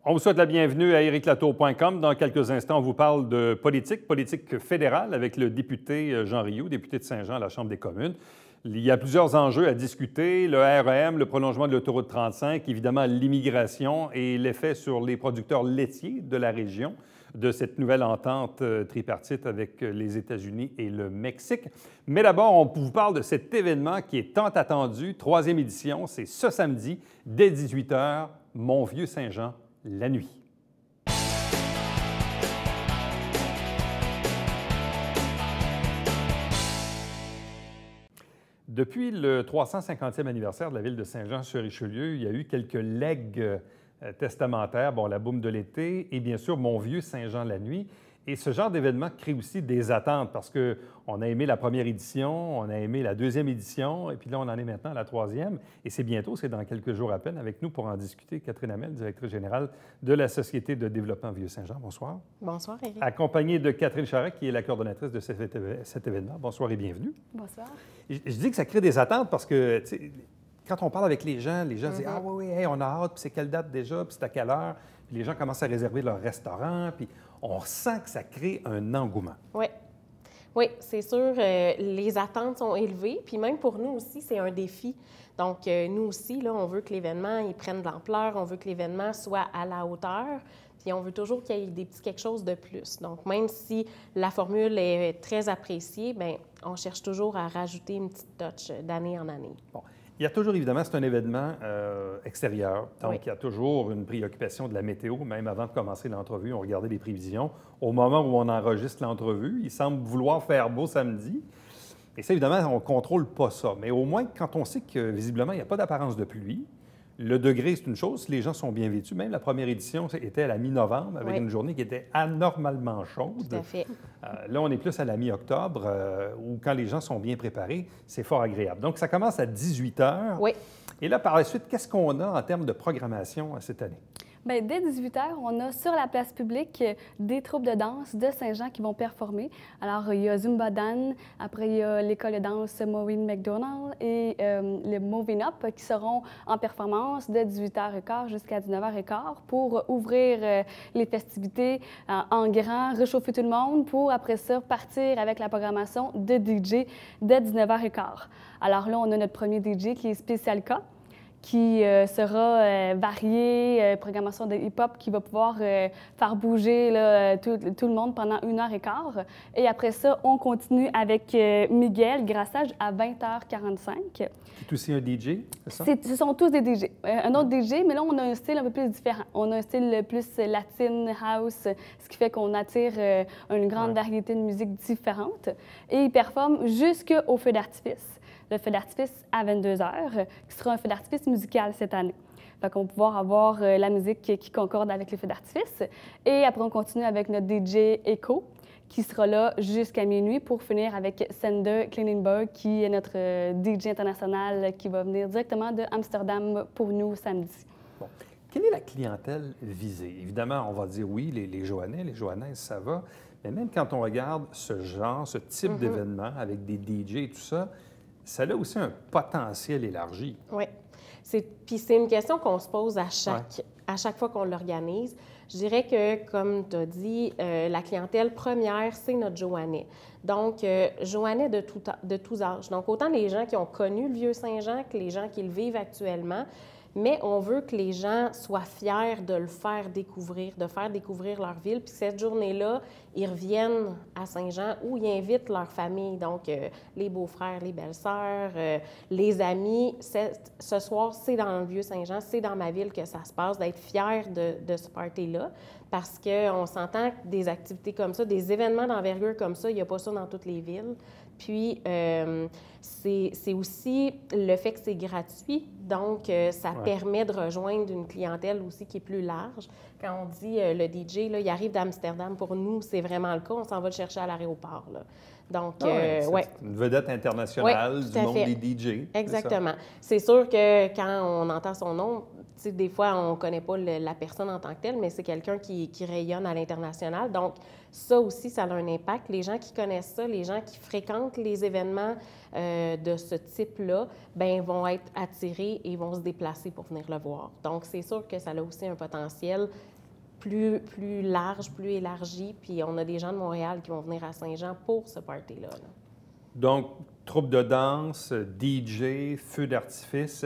On vous souhaite la bienvenue à ériclatour.com. Dans quelques instants, on vous parle de politique fédérale avec le député Jean Rioux, député de Saint-Jean à la Chambre des communes. Il y a plusieurs enjeux à discuter, le REM, le prolongement de l'autoroute 35, évidemment l'immigration et l'effet sur les producteurs laitiers de la région de cette nouvelle entente tripartite avec les États-Unis et le Mexique. Mais d'abord, on vous parle de cet événement qui est tant attendu, 3e édition, c'est ce samedi, dès 18 h, Mont-Vieux-Saint-Jean, la nuit. Depuis le 350e anniversaire de la ville de Saint-Jean-sur-Richelieu, il y a eu quelques legs testamentaires, bon, la boum de l'été et bien sûr Mont-Vieux-Saint-Jean la nuit. Et ce genre d'événement crée aussi des attentes parce qu'on a aimé la première édition, on a aimé la 2e édition et puis là, on en est maintenant à la 3e. Et c'est bientôt, c'est dans quelques jours à peine. Avec nous pour en discuter, Catherine Hamel, directrice générale de la Société de développement Vieux-Saint-Jean. Bonsoir. Bonsoir, Éric. Accompagnée de Catherine Charret, qui est la coordonnatrice de cet événement. Bonsoir et bienvenue. Bonsoir. Je dis que ça crée des attentes parce que, tu sais, quand on parle avec les gens disent « Ah oui, hey, on a hâte, puis c'est quelle date déjà, puis c'est à quelle heure? » Puis les gens commencent à réserver leur restaurant, puis on sent que ça crée un engouement. Oui. Oui, c'est sûr, les attentes sont élevées, puis même pour nous aussi, c'est un défi. Donc, nous aussi, là, on veut que l'événement il prenne de l'ampleur, on veut que l'événement soit à la hauteur, puis on veut toujours qu'il y ait des petits quelque chose de plus. Donc, même si la formule est très appréciée, bien, on cherche toujours à rajouter une petite touch d'année en année. Bon. Il y a toujours, évidemment, c'est un événement extérieur, donc oui. Il y a toujours une préoccupation de la météo. Même avant de commencer l'entrevue, on regardait les prévisions. Au moment où on enregistre l'entrevue, il semble vouloir faire beau samedi. Et ça, évidemment, on ne contrôle pas ça. Mais au moins, quand on sait que, visiblement, il n'y a pas d'apparence de pluie, le degré, c'est une chose, les gens sont bien vêtus. Même la première édition était à la mi-novembre, avec une journée qui était anormalement chaude. Tout à fait. Là, on est plus à la mi-octobre, où quand les gens sont bien préparés, c'est fort agréable. Donc, ça commence à 18 h. Oui. Et là, par la suite, qu'est-ce qu'on a en termes de programmation cette année? Bien, dès 18 h, on a sur la place publique des troupes de danse de Saint-Jean qui vont performer. Alors, il y a Zumba Dan, après il y a l'école de danse Maureen McDonald et le Moving Up qui seront en performance de 18h15 jusqu'à 19h15 pour ouvrir les festivités en grand, réchauffer tout le monde pour après ça partir avec la programmation de DJ dès 19h15. Alors là, on a notre premier DJ qui est Spécial K, qui sera varié, programmation de hip-hop qui va pouvoir faire bouger là, tout le monde pendant 1h15. Et après ça, on continue avec Miguel Grassage à 20h45. C'est aussi un DJ, c'est ça? Ce sont tous des DJ. Un autre DJ, mais là, on a un style un peu plus différent. On a un style plus latine, house, ce qui fait qu'on attire une grande variété de musique différentes. Et ils performent jusqu'au feu d'artifice. Le feu d'artifice à 22 h, qui sera un feu d'artifice musical cette année. Fait qu'on va pouvoir avoir la musique qui concorde avec les feux d'artifice. Et après, on continue avec notre DJ Echo, qui sera là jusqu'à minuit pour finir avec Sander Klinenberg, qui est notre DJ international qui va venir directement de Amsterdam pour nous samedi. Bon. Quelle est la clientèle visée? Évidemment, on va dire oui, les Joannais, les Joannaises, ça va. Mais même quand on regarde ce genre, ce type d'événement avec des DJ et tout ça, ça a aussi un potentiel élargi. Oui. Puis c'est une question qu'on se pose à chaque fois qu'on l'organise. Je dirais que, comme tu as dit, la clientèle première, c'est notre Joannais. Donc, Joannais de tous âges. Donc, autant les gens qui ont connu le Vieux-Saint-Jean que les gens qui le vivent actuellement. Mais on veut que les gens soient fiers de le faire découvrir, de faire découvrir leur ville. Puis cette journée-là, ils reviennent à Saint-Jean où ils invitent leur famille, donc les beaux-frères, les belles-sœurs, les amis. Ce soir, c'est dans le Vieux-Saint-Jean, c'est dans ma ville que ça se passe, d'être fiers de ce party-là. Parce qu'on s'entend que des activités comme ça, des événements d'envergure comme ça, il n'y a pas ça dans toutes les villes. Puis, c'est aussi le fait que c'est gratuit, donc ça permet de rejoindre une clientèle aussi qui est plus large. Quand on dit le DJ, là, il arrive d'Amsterdam, pour nous, c'est vraiment le cas, on s'en va le chercher à l'aéroport. Là. Donc, c'est une vedette internationale du monde des DJ. Exactement. C'est sûr que quand on entend son nom, des fois, on ne connaît pas la personne en tant que telle, mais c'est quelqu'un qui rayonne à l'international. Donc, ça aussi, ça a un impact. Les gens qui connaissent ça, les gens qui fréquentent les événements de ce type-là, bien, vont être attirés et vont se déplacer pour venir le voir. Donc, c'est sûr que ça a aussi un potentiel plus large, plus élargi. Puis on a des gens de Montréal qui vont venir à Saint-Jean pour ce party-là. Là. Donc, troupe de danse, DJ, feux d'artifice.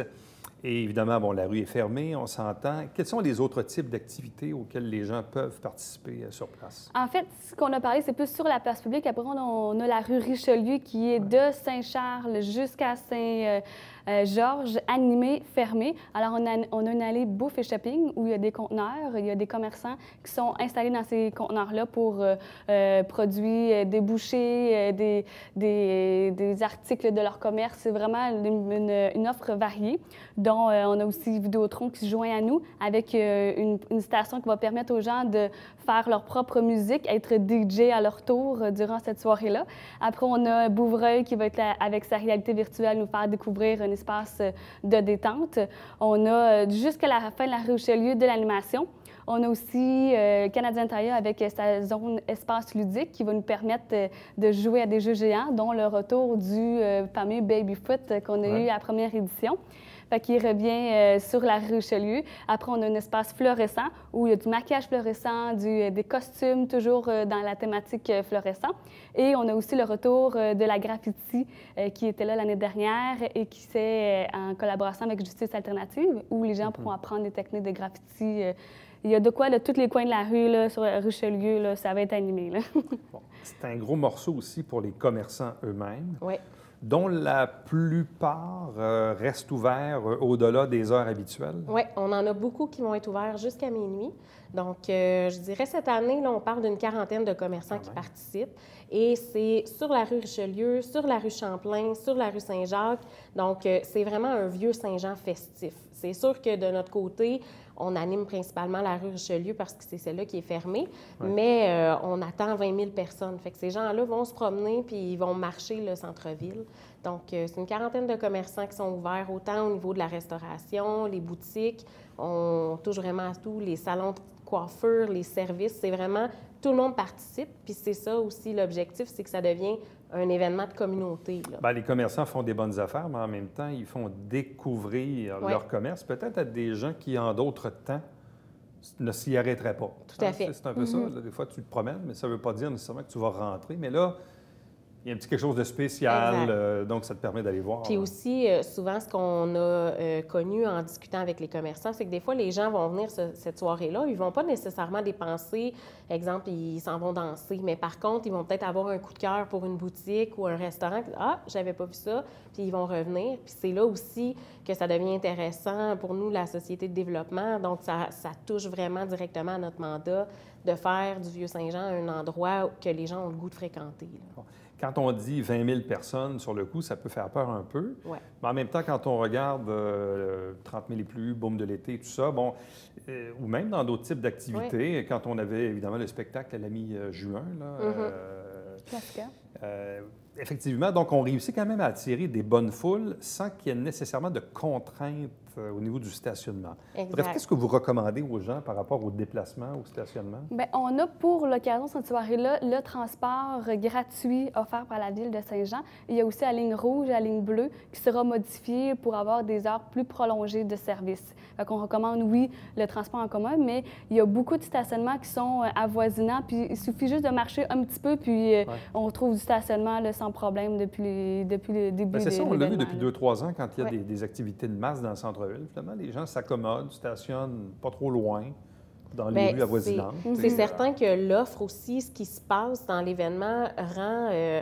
Et évidemment, bon, la rue est fermée, on s'entend. Quels sont les autres types d'activités auxquelles les gens peuvent participer sur place? En fait, ce qu'on a parlé, c'est plus sur la place publique. Après, on a la rue Richelieu qui est de Saint-Charles jusqu'à Saint-Georges, animée, fermée. Alors, on a une allée bouffe et shopping où il y a des conteneurs, il y a des commerçants qui sont installés dans ces conteneurs-là pour produits débouchés, des articles de leur commerce. C'est vraiment une offre variée. dont on a aussi Vidéotron qui se joint à nous avec une station qui va permettre aux gens de faire leur propre musique, être DJ à leur tour durant cette soirée-là. Après, on a Bouvreuil qui va être là, avec sa réalité virtuelle, nous faire découvrir un espace de détente. On a jusqu'à la fin de la rue Richelieu de l'animation. On a aussi Canadien Tire avec sa zone espace ludique qui va nous permettre de jouer à des jeux géants, dont le retour du fameux Babyfoot qu'on a eu à la première édition. Fait qu'il revient sur la rue Richelieu. Après, on a un espace fluorescent où il y a du maquillage fluorescent, des costumes, toujours dans la thématique fluorescent. Et on a aussi le retour de la graffiti qui était là l'année dernière et qui c'est en collaboration avec Justice Alternative, où les gens pourront apprendre des techniques de graffiti. Il y a de quoi, de tous les coins de la rue, là, sur la Richelieu, là, ça va être animé. Là. Bon, c'est un gros morceau aussi pour les commerçants eux-mêmes. Oui. Dont la plupart restent ouverts au-delà des heures habituelles? Oui, on en a beaucoup qui vont être ouverts jusqu'à minuit. Donc, je dirais cette année, là, on parle d'une quarantaine de commerçants qui participent. Et c'est sur la rue Richelieu, sur la rue Champlain, sur la rue Saint-Jacques. Donc, c'est vraiment un vieux Saint-Jean festif. C'est sûr que de notre côté, on anime principalement la rue Richelieu parce que c'est celle-là qui est fermée, mais on attend 20 000 personnes. Fait que ces gens-là vont se promener puis ils vont marcher le centre-ville. Donc, c'est une quarantaine de commerçants qui sont ouverts, autant au niveau de la restauration, les boutiques. On touche vraiment à tout, les salons de coiffure, les services. C'est vraiment, tout le monde participe. Puis c'est ça aussi l'objectif, c'est que ça devient un événement de communauté. Là. Bien, les commerçants font des bonnes affaires, mais en même temps, ils font découvrir leur commerce, peut-être à des gens qui, en d'autres temps, ne s'y arrêteraient pas. Tout à fait. C'est un peu ça. Là, des fois, tu te promènes, mais ça ne veut pas dire nécessairement que tu vas rentrer. Mais là, il y a un petit quelque chose de spécial, donc ça te permet d'aller voir. Puis aussi, souvent, ce qu'on a connu en discutant avec les commerçants, c'est que des fois, les gens vont venir cette soirée-là, ils ne vont pas nécessairement dépenser, exemple, ils s'en vont danser, mais par contre, ils vont peut-être avoir un coup de cœur pour une boutique ou un restaurant. Ah, j'avais pas vu ça, puis ils vont revenir. Puis c'est là aussi que ça devient intéressant pour nous, la société de développement. Donc, ça touche vraiment directement à notre mandat de faire du Vieux-Saint-Jean un endroit que les gens ont le goût de fréquenter. Là. Quand on dit 20 000 personnes sur le coup, ça peut faire peur un peu. Ouais. Mais en même temps, quand on regarde 30 000 et plus, boom de l'été, tout ça, bon, ou même dans d'autres types d'activités, quand on avait évidemment le spectacle à la mi-juin, effectivement, donc on réussit quand même à attirer des bonnes foules sans qu'il y ait nécessairement de contraintes au niveau du stationnement. Exact. Bref, qu'est-ce que vous recommandez aux gens par rapport au déplacement, au stationnement? Bien, on a pour l'occasion de cette soirée-là le transport gratuit offert par la Ville de Saint-Jean. Il y a aussi la ligne rouge et la ligne bleue qui sera modifiée pour avoir des heures plus prolongées de service. Fait qu'on recommande, oui, le transport en commun, mais il y a beaucoup de stationnements qui sont avoisinants, puis il suffit juste de marcher un petit peu, puis on trouve du stationnement là, sans problème depuis le début de c'est ça, on l'a vu depuis là. 2-3 ans quand il y a des activités de masse dans le centre-ville. Finalement, les gens s'accommodent, stationnent pas trop loin dans les rues avoisinantes. C'est certain que l'offre aussi, ce qui se passe dans l'événement rend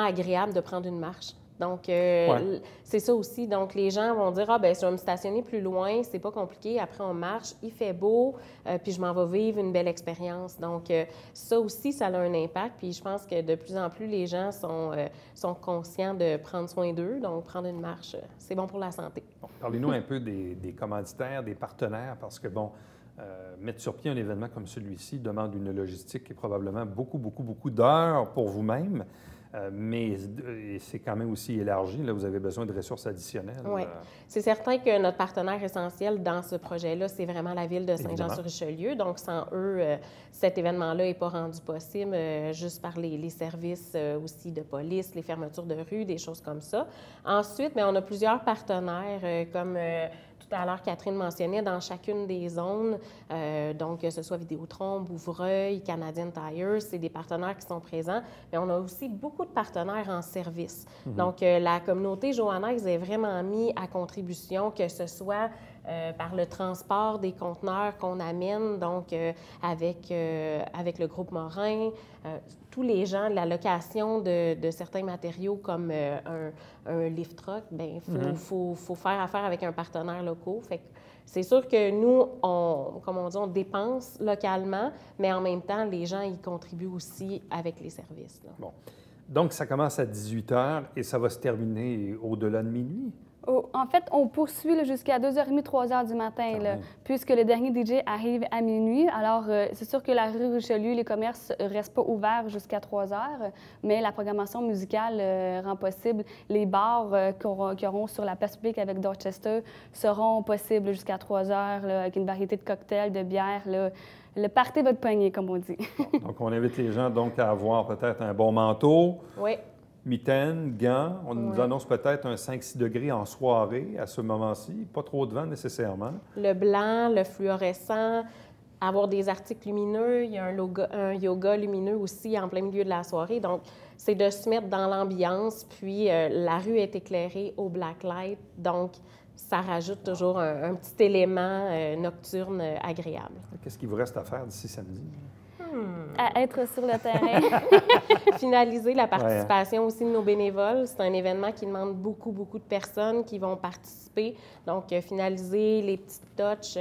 agréable de prendre une marche. Donc, c'est ça aussi. Donc, les gens vont dire, je vais me stationner plus loin, c'est pas compliqué. Après, on marche, il fait beau, puis je m'en vais vivre une belle expérience. Donc, ça aussi, ça a un impact. Puis, je pense que de plus en plus, les gens sont conscients de prendre soin d'eux. Donc, prendre une marche, c'est bon pour la santé. Bon, parlez-nous un peu des commanditaires, des partenaires, parce que, mettre sur pied un événement comme celui-ci demande une logistique qui est probablement beaucoup d'heures pour vous-même. Mais c'est quand même aussi élargi. Là, vous avez besoin de ressources additionnelles. Oui. C'est certain que notre partenaire essentiel dans ce projet-là, c'est vraiment la Ville de Saint-Jean-sur-Richelieu. Donc, sans eux, cet événement-là n'est pas rendu possible juste par les services aussi de police, les fermetures de rue, des choses comme ça. Ensuite, on a plusieurs partenaires comme tout à l'heure, Catherine mentionnait, dans chacune des zones, donc que ce soit Vidéotron, Bouvreuil, Canadian Tire, c'est des partenaires qui sont présents, mais on a aussi beaucoup de partenaires en service. Donc, la communauté johannaise est vraiment mise à contribution, que ce soit par le transport des conteneurs qu'on amène, donc avec le groupe Morin, tous les gens, la location de certains matériaux comme un lift truck, bien, faut faire affaire avec un partenaire local. Fait que c'est sûr que nous, comme on dit, on dépense localement, mais en même temps, les gens y contribuent aussi avec les services. Là. Bon. Donc, ça commence à 18 h et ça va se terminer au-delà de minuit? En fait, on poursuit là, jusqu'à 2h30, 3h du matin, là, puisque le dernier DJ arrive à minuit. Alors, c'est sûr que la rue Richelieu, les commerces ne restent pas ouverts jusqu'à 3h, mais la programmation musicale rend possible. Les bars qui auront sur la place publique avec Dorchester seront possibles jusqu'à 3h, là, avec une variété de cocktails, de bières. Là. Le party va te pogner, comme on dit. Bon, donc, on invite les gens donc à avoir peut-être un bon manteau. Oui. Mitaines, gants. On nous annonce peut-être un 5-6 degrés en soirée à ce moment-ci. Pas trop de vent nécessairement. Le blanc, le fluorescent, avoir des articles lumineux. Il y a un yoga lumineux aussi en plein milieu de la soirée. Donc, c'est de se mettre dans l'ambiance. Puis, la rue est éclairée au black light. Donc, ça rajoute toujours un petit élément nocturne agréable. Qu'est-ce qu'il vous reste à faire d'ici samedi? À être sur le terrain. Finaliser la participation aussi de nos bénévoles. C'est un événement qui demande beaucoup, beaucoup de personnes qui vont participer. Donc, finaliser les petites touches,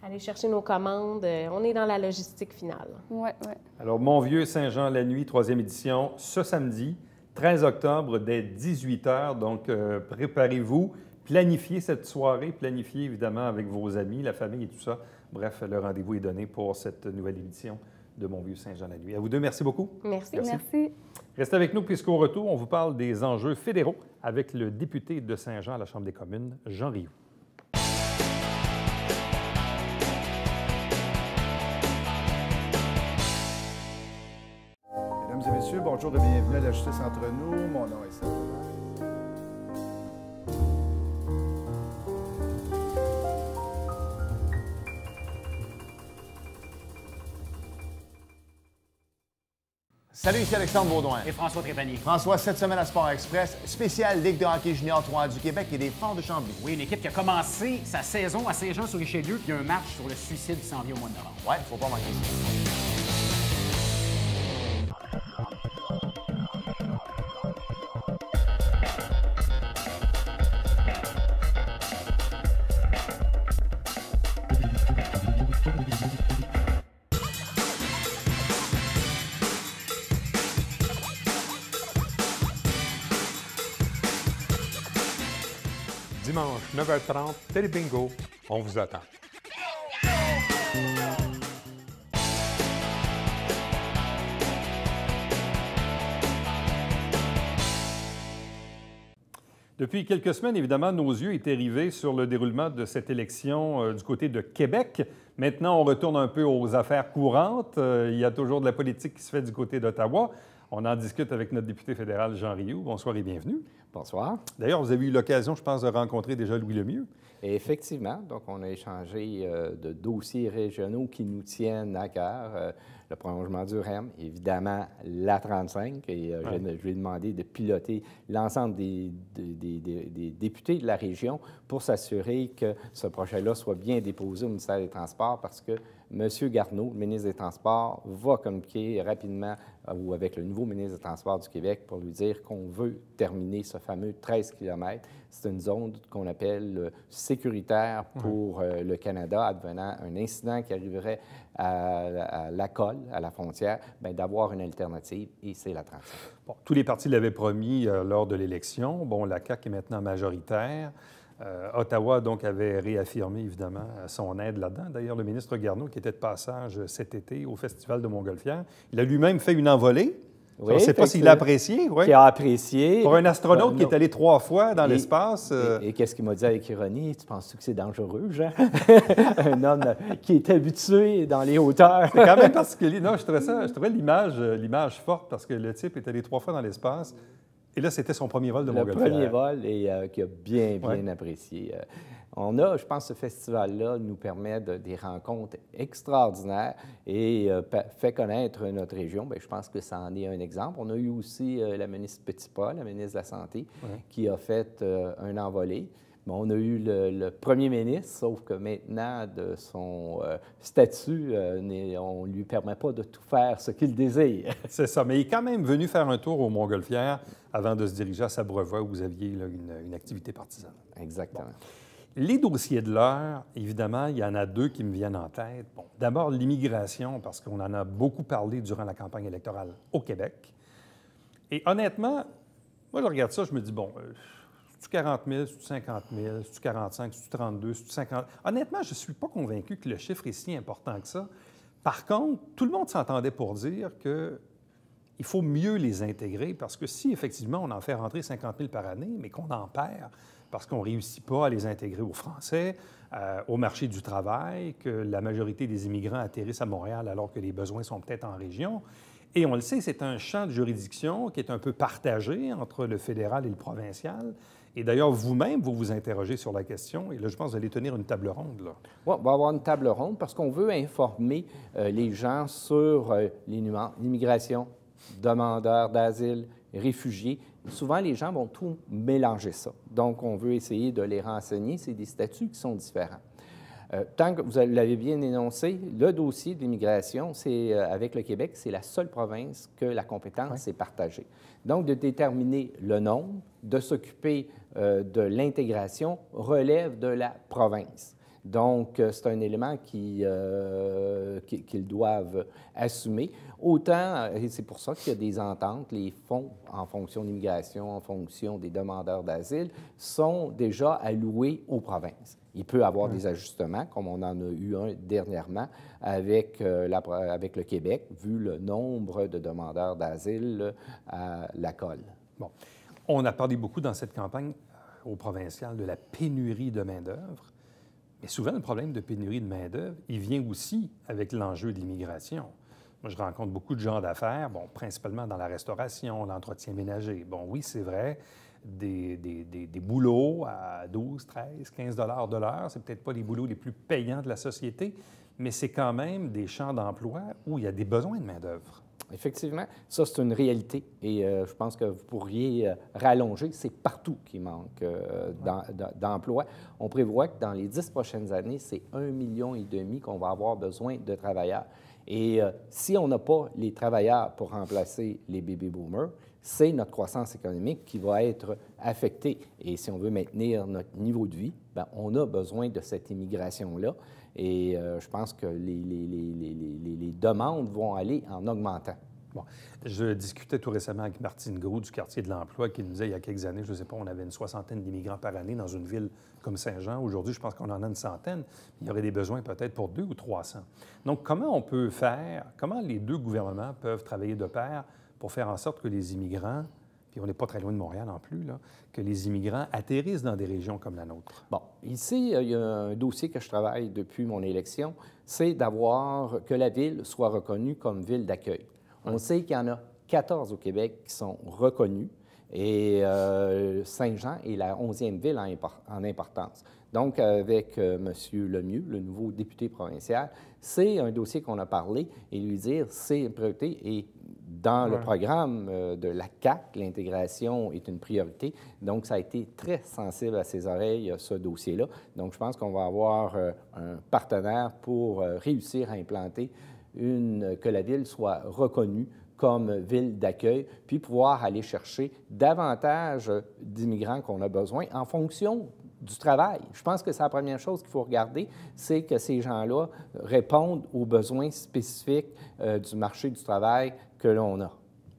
aller chercher nos commandes. On est dans la logistique finale. Oui. Alors, Montvieux-Saint-Jean, la nuit, 3e édition, ce samedi, 13 octobre, dès 18 h. Donc, préparez-vous. Planifiez cette soirée. Planifiez, évidemment, avec vos amis, la famille et tout ça. Bref, le rendez-vous est donné pour cette nouvelle édition de Montvieux-Saint-Jean la nuit. À vous deux, merci beaucoup. Merci. Restez avec nous puisqu'au retour, on vous parle des enjeux fédéraux avec le député de Saint-Jean à la Chambre des communes, Jean Rioux. Mesdames et messieurs, bonjour et bienvenue à la Justice entre nous. Mon nom est Serge. Salut, ici Alexandre Baudouin. Et François Trépanier. François, cette semaine à Sport Express, spéciale Ligue de hockey junior 3 du Québec et des Forts de Chambly. Oui, une équipe qui a commencé sa saison à Saint-Jean-sur-Richelieu, puis un match sur le suicide qui s'en vient au mois de novembre. Ouais, faut pas manquer ça. Dimanche, 9h30, Télé Bingo, on vous attend. Depuis quelques semaines, évidemment, nos yeux étaient rivés sur le déroulement de cette élection du côté de Québec. Maintenant, on retourne un peu aux affaires courantes. Il y a toujours de la politique qui se fait du côté d'Ottawa. On en discute avec notre député fédéral, Jean Rioux. Bonsoir et bienvenue. Bonsoir. D'ailleurs, vous avez eu l'occasion, je pense, de rencontrer déjà Louis Lemieux. Et effectivement, donc on a échangé de dossiers régionaux qui nous tiennent à cœur. Le prolongement du REM, évidemment la 35, et je lui ai demandé de piloter l'ensemble des députés de la région pour s'assurer que ce projet-là soit bien déposé au ministère des Transports parce que M. Garneau, le ministre des Transports, va communiquer rapidement ou avec le nouveau ministre des Transports du Québec pour lui dire qu'on veut terminer ce fameux 13 km. C'est une zone qu'on appelle sécuritaire pour le Canada, advenant un incident qui arriverait à la colle, à la frontière, bien, d'avoir une alternative, et c'est la 35. Bon, tous les partis l'avaient promis lors de l'élection. Bon, la CAQ est maintenant majoritaire. Ottawa, donc, avait réaffirmé, évidemment, son aide là-dedans. D'ailleurs, le ministre Garneau, qui était de passage cet été au Festival de Montgolfière, il a lui-même fait une envolée. Oui, je ne sais pas s'il l'a apprécié. Oui. Qui a apprécié. Pour un astronaute qui est allé 3 fois dans l'espace. Et qu'est-ce qu'il m'a dit avec ironie? Tu penses-tu que c'est dangereux, Jean? Un homme qui est habitué dans les hauteurs. C'est quand même particulier. Non, je trouvais l'image forte parce que le type est allé 3 fois dans l'espace. Et là, c'était son premier vol de Montgolfière. Le premier vol et qui a bien apprécié. je pense que ce festival-là nous permet des rencontres extraordinaires et fait connaître notre région. Bien, je pense que ça en est un exemple. On a eu aussi la ministre Petitpas, la ministre de la Santé, qui a fait un envolé. Bon, on a eu le premier ministre, sauf que maintenant, de son statut, on ne lui permet pas de tout faire ce qu'il désire. C'est ça, mais il est quand même venu faire un tour au Montgolfière avant de se diriger à Sabrevois, où vous aviez là, une activité partisane. Exactement. Bon. Les dossiers de l'heure, évidemment, il y en a deux qui me viennent en tête. Bon, d'abord, l'immigration, parce qu'on en a beaucoup parlé durant la campagne électorale au Québec. Et honnêtement, moi, je regarde ça, je me dis, bon... C'est-tu 40 000, c'est-tu 50 000, c'est-tu 45, c'est-tu 32, c'est-tu 50... Honnêtement, je ne suis pas convaincu que le chiffre est si important que ça. Par contre, tout le monde s'entendait pour dire qu'il faut mieux les intégrer parce que si, effectivement, on en fait rentrer 50 000 par année, mais qu'on en perd parce qu'on ne réussit pas à les intégrer aux Français, au marché du travail, que la majorité des immigrants atterrissent à Montréal alors que les besoins sont peut-être en région. Et on le sait, c'est un champ de juridiction qui est un peu partagé entre le fédéral et le provincial. Et d'ailleurs, vous-même, vous vous interrogez sur la question. Et là, je pense que vous allez tenir une table ronde. Là. Oui, on va avoir une table ronde parce qu'on veut informer les gens sur l'immigration, demandeurs d'asile, réfugiés. Souvent, les gens vont tout mélanger ça. Donc, on veut essayer de les renseigner. C'est des statuts qui sont différents. Tant que vous l'avez bien énoncé, le dossier d'immigration, c'est avec le Québec, c'est la seule province que la compétence est partagée. Donc, de déterminer le nombre, de s'occuper de l'intégration relève de la province. Donc, c'est un élément qu'ils doivent assumer. Autant, et c'est pour ça qu'il y a des ententes, les fonds en fonction de l'immigration, en fonction des demandeurs d'asile, sont déjà alloués aux provinces. Il peut y avoir des ajustements, comme on en a eu un dernièrement avec le Québec, vu le nombre de demandeurs d'asile à la colle. Bon. On a parlé beaucoup dans cette campagne au provincial de la pénurie de main-d'œuvre. Mais souvent, le problème de pénurie de main-d'œuvre, il vient aussi avec l'enjeu de l'immigration. Moi, je rencontre beaucoup de gens d'affaires, bon, principalement dans la restauration, l'entretien ménager. Bon, oui, c'est vrai, des boulots à 12, 13, 15 $ de l'heure, c'est peut-être pas les boulots les plus payants de la société, mais c'est quand même des champs d'emploi où il y a des besoins de main-d'œuvre. Effectivement, ça, c'est une réalité et je pense que vous pourriez rallonger. C'est partout qu'il manque d'emplois. On prévoit que dans les 10 prochaines années, c'est 1,5 million qu'on va avoir besoin de travailleurs. Et si on n'a pas les travailleurs pour remplacer les baby boomers, c'est notre croissance économique qui va être affectée. Et si on veut maintenir notre niveau de vie, bien, on a besoin de cette immigration-là. Et je pense que les demandes vont aller en augmentant. Bon. Je discutais tout récemment avec Martine Groux du quartier de l'Emploi qui nous disait il y a quelques années, je ne sais pas, on avait une 60aine d'immigrants par année dans une ville comme Saint-Jean. Aujourd'hui, je pense qu'on en a une centaine. Il y aurait des besoins peut-être pour 200 ou 300. Donc, comment on peut faire, comment les deux gouvernements peuvent travailler de pair pour faire en sorte que les immigrants, puis on n'est pas très loin de Montréal non plus, là, que les immigrants atterrissent dans des régions comme la nôtre? Bon, ici, il y a un dossier que je travaille depuis mon élection, c'est d'avoir que la ville soit reconnue comme ville d'accueil. On sait qu'il y en a 14 au Québec qui sont reconnus et Saint-Jean est la 11e ville en importance. Donc, avec M. Lemieux, le nouveau député provincial, c'est un dossier qu'on a parlé et lui dire c'est une priorité et dans le programme de la CAQ, l'intégration est une priorité. Donc, ça a été très sensible à ses oreilles, ce dossier-là. Donc, je pense qu'on va avoir un partenaire pour réussir à implanter que la ville soit reconnue comme ville d'accueil, puis pouvoir aller chercher davantage d'immigrants qu'on a besoin en fonction du travail. Je pense que c'est la première chose qu'il faut regarder, c'est que ces gens-là répondent aux besoins spécifiques du marché du travail que l'on a.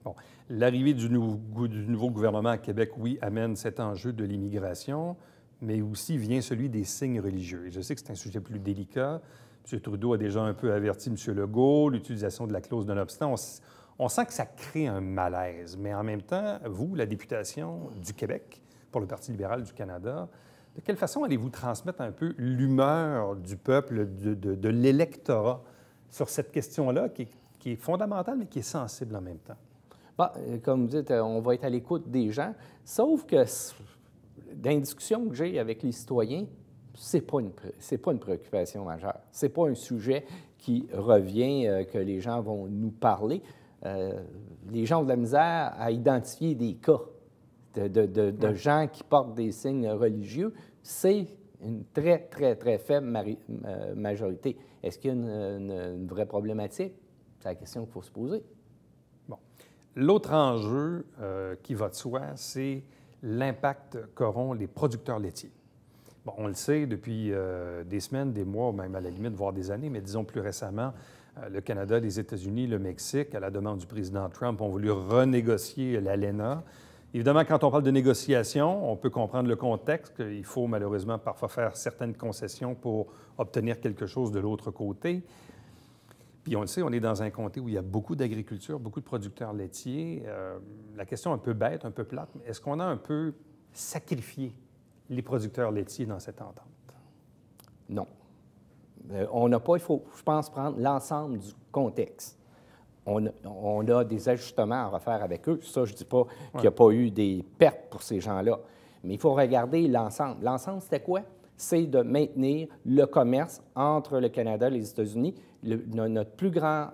Bon. L'arrivée du nouveau gouvernement à Québec, oui, amène cet enjeu de l'immigration, mais aussi vient celui des signes religieux. Et je sais que c'est un sujet plus délicat. M. Trudeau a déjà un peu averti M. Legault, l'utilisation de la clause de non-obstant. On sent que ça crée un malaise. Mais en même temps, vous, la députation du Québec pour le Parti libéral du Canada, de quelle façon allez-vous transmettre un peu l'humeur du peuple, de l'électorat sur cette question-là qui est fondamentale, mais qui est sensible en même temps? Bon, comme vous dites, on va être à l'écoute des gens, sauf que dans les discussions que j'ai avec les citoyens, ce n'est pas une préoccupation majeure. Ce n'est pas un sujet qui revient, que les gens vont nous parler. Les gens ont de la misère à identifier des cas de gens qui portent des signes religieux. C'est une très, très, très faible majorité. Est-ce qu'il y a une vraie problématique? C'est la question qu'il faut se poser. Bon. L'autre enjeu qui va de soi, c'est l'impact qu'auront les producteurs laitiers. Bon, on le sait depuis des semaines, des mois, même à la limite, voire des années, mais disons plus récemment, le Canada, les États-Unis, le Mexique, à la demande du président Trump, ont voulu renégocier l'ALENA. Évidemment, quand on parle de négociation, on peut comprendre le contexte, qu'il faut malheureusement parfois faire certaines concessions pour obtenir quelque chose de l'autre côté. Puis on le sait, on est dans un comté où il y a beaucoup d'agriculture, beaucoup de producteurs laitiers. La question un peu bête, un peu plate, mais est-ce qu'on a un peu sacrifié les producteurs laitiers dans cette entente? Non. On n'a pas, il faut, je pense, prendre l'ensemble du contexte. On a des ajustements à refaire avec eux. Ça, je ne dis pas qu'il n'y a pas eu des pertes pour ces gens-là. Mais il faut regarder l'ensemble. L'ensemble, c'était quoi? C'est de maintenir le commerce entre le Canada et les États-Unis. Notre plus grand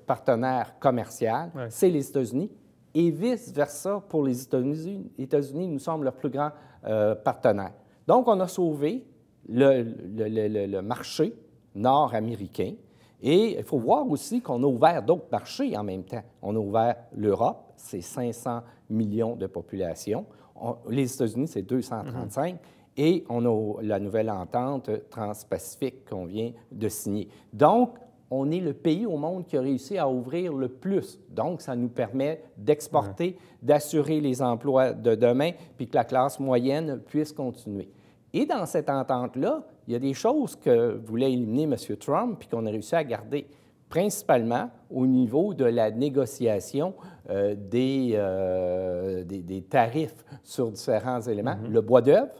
partenaire commercial, c'est les États-Unis. Et vice-versa pour les États-Unis. Les États-Unis, nous sommes leur plus grand partenaire. Donc, on a sauvé le marché nord-américain. Et il faut voir aussi qu'on a ouvert d'autres marchés en même temps. On a ouvert l'Europe, c'est 500 millions de population. Les États-Unis, c'est 235. Et on a la nouvelle entente transpacifique qu'on vient de signer. Donc, on est le pays au monde qui a réussi à ouvrir le plus. Donc, ça nous permet d'exporter, d'assurer les emplois de demain, puis que la classe moyenne puisse continuer. Et dans cette entente-là, il y a des choses que voulait éliminer M. Trump puis qu'on a réussi à garder, principalement au niveau de la négociation des tarifs sur différents éléments. Le bois d'œuvre,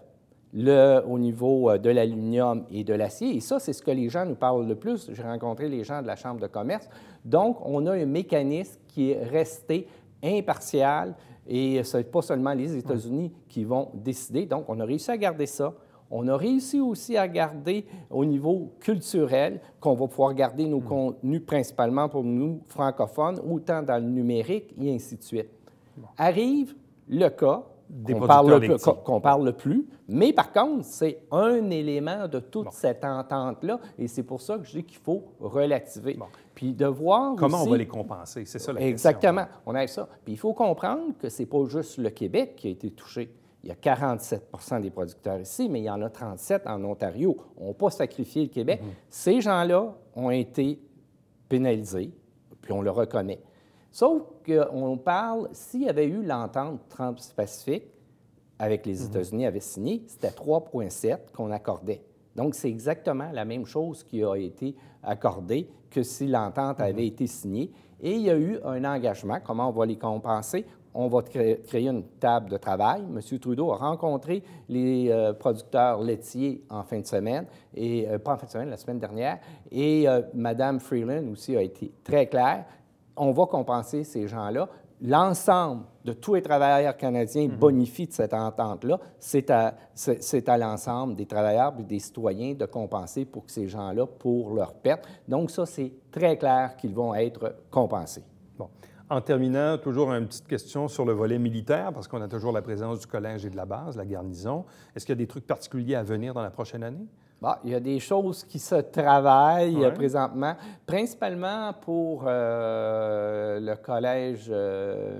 au niveau de l'aluminium et de l'acier. Et ça, c'est ce que les gens nous parlent le plus. J'ai rencontré les gens de la Chambre de commerce. Donc, on a un mécanisme qui est resté impartial et ce n'est pas seulement les États-Unis qui vont décider. Donc, on a réussi à garder ça. On a réussi aussi à garder au niveau culturel, qu'on va pouvoir garder nos contenus principalement pour nous francophones, autant dans le numérique et ainsi de suite. Arrive le cas qu'on parle plus, mais par contre, c'est un élément de toute cette entente-là, et c'est pour ça que je dis qu'il faut relativer. Puis de voir comment aussi, on va les compenser, c'est ça la question. Exactement, on a ça. Puis il faut comprendre que ce n'est pas juste le Québec qui a été touché. Il y a 47 des producteurs ici, mais il y en a 37 en Ontario. On n'a pas sacrifié le Québec. Ces gens-là ont été pénalisés, puis on le reconnaît. Sauf qu'on parle, s'il y avait eu l'entente transpacifique avec les États-Unis avait signé, c'était 3,7 qu'on accordait. Donc, c'est exactement la même chose qui a été accordée que si l'entente avait été signée. Et il y a eu un engagement. Comment on va les compenser? On va créer une table de travail. M. Trudeau a rencontré les producteurs laitiers en fin de semaine, et pas en fin de semaine, la semaine dernière. Et Mme Freeland aussi a été très claire. On va compenser ces gens-là. L'ensemble de tous les travailleurs canadiens bonifient de cette entente-là. C'est à l'ensemble des travailleurs et des citoyens de compenser pour que ces gens-là, pour leurs pertes. Donc ça, c'est très clair qu'ils vont être compensés. Bon. En terminant, toujours une petite question sur le volet militaire, parce qu'on a toujours la présence du collège et de la base, la garnison. Est-ce qu'il y a des trucs particuliers à venir dans la prochaine année? Bon, il y a des choses qui se travaillent présentement, principalement pour le collège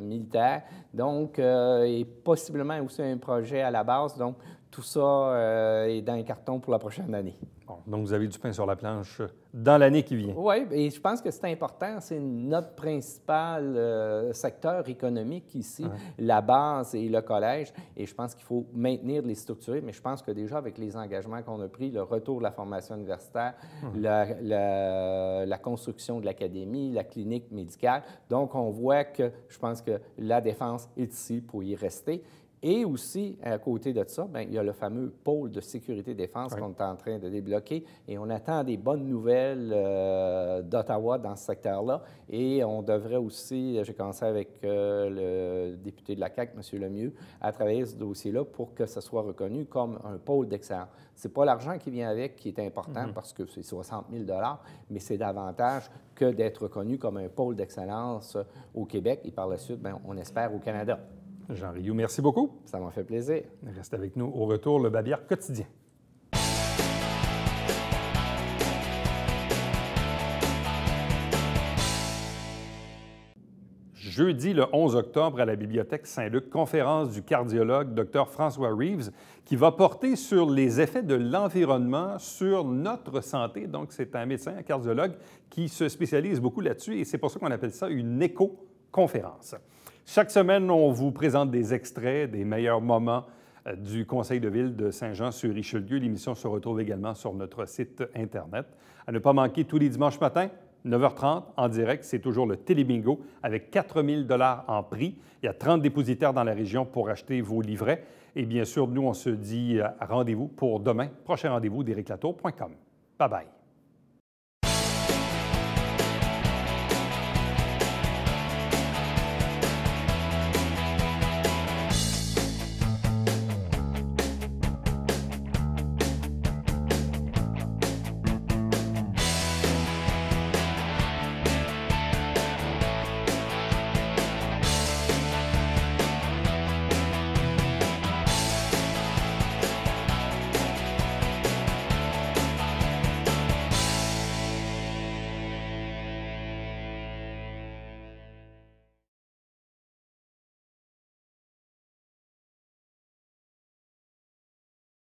militaire, donc, et possiblement aussi un projet à la base. Donc, tout ça est dans les cartons pour la prochaine année. Bon, donc, vous avez du pain sur la planche dans l'année qui vient. Oui, et je pense que c'est important. C'est notre principal secteur économique ici, la base et le collège. Et je pense qu'il faut maintenir les structurer, mais je pense que déjà avec les engagements qu'on a pris, le retour de la formation universitaire, la construction de l'académie, la clinique médicale, donc on voit que je pense que la défense est ici pour y rester. Et aussi, à côté de ça, bien, il y a le fameux pôle de sécurité-défense Oui. qu'on est en train de débloquer. Et on attend des bonnes nouvelles d'Ottawa dans ce secteur-là. Et on devrait aussi, j'ai commencé avec le député de la CAQ, M. Lemieux, à travailler ce dossier-là pour que ce soit reconnu comme un pôle d'excellence. Ce n'est pas l'argent qui vient avec qui est important parce que c'est 60 000 $, mais c'est davantage que d'être reconnu comme un pôle d'excellence au Québec et par la suite, bien, on espère, au Canada. Jean Rioux, merci beaucoup. Ça m'a fait plaisir. Reste avec nous. Au retour, le Babillard quotidien. Jeudi, le 11 octobre, à la Bibliothèque Saint-Luc, conférence du cardiologue Dr François Reeves qui va porter sur les effets de l'environnement sur notre santé. Donc, c'est un médecin, un cardiologue qui se spécialise beaucoup là-dessus et c'est pour ça qu'on appelle ça une éco-conférence. Chaque semaine, on vous présente des extraits des meilleurs moments du Conseil de ville de Saint-Jean-sur-Richelieu. L'émission se retrouve également sur notre site Internet. À ne pas manquer tous les dimanches matins, 9h30 en direct, c'est toujours le Télébingo avec 4 000 $ en prix. Il y a 30 dépositaires dans la région pour acheter vos livrets. Et bien sûr, nous, on se dit rendez-vous pour demain. Prochain rendez-vous d'ericlatour.com. Bye-bye.